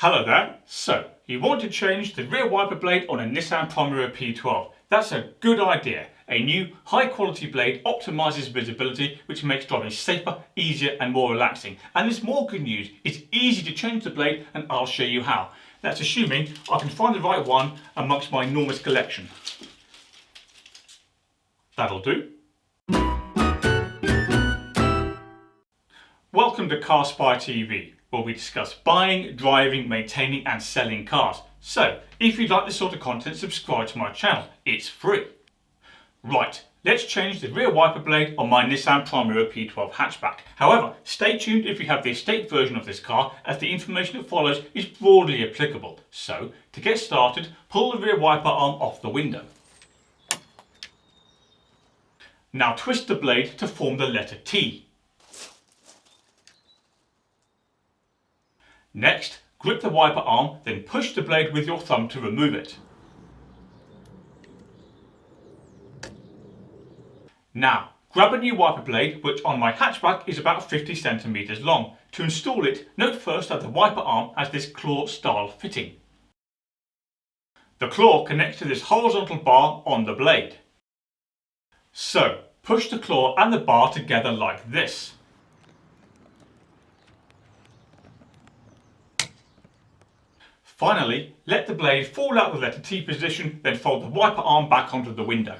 Hello there. So, you want to change the rear wiper blade on a Nissan Primera P12. That's a good idea. A new high quality blade optimises visibility, which makes driving safer, easier and more relaxing. And there's more good news. It's easy to change the blade and I'll show you how. That's assuming I can find the right one amongst my enormous collection. That'll do. Welcome to Car Spy TV, where we discuss buying, driving, maintaining and selling cars. So, if you like this sort of content, subscribe to my channel. It's free. Right, let's change the rear wiper blade on my Nissan Primera P12 hatchback. However, stay tuned if you have the estate version of this car, as the information that follows is broadly applicable. So, to get started, pull the rear wiper arm off the window. Now twist the blade to form the letter T. Next, grip the wiper arm, then push the blade with your thumb to remove it. Now, grab a new wiper blade, which on my hatchback is about 50 centimeters long. To install it, note first that the wiper arm has this claw style fitting. The claw connects to this horizontal bar on the blade. So, push the claw and the bar together like this. Finally, let the blade fall out the letter T position, then fold the wiper arm back onto the window.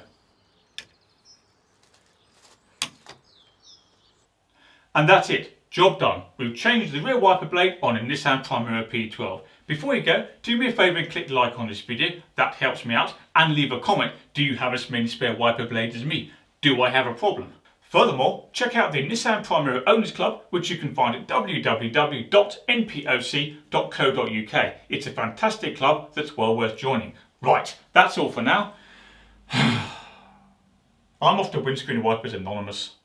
And that's it, job done. We've changed the rear wiper blade on a Nissan Primera P12. Before you go, do me a favour and click like on this video, that helps me out, and leave a comment. Do you have as many spare wiper blades as me? Do I have a problem? Furthermore, check out the Nissan Primera Owners Club, which you can find at www.npoc.co.uk. It's a fantastic club that's well worth joining. Right, that's all for now. I'm off to Windscreen Wipers Anonymous.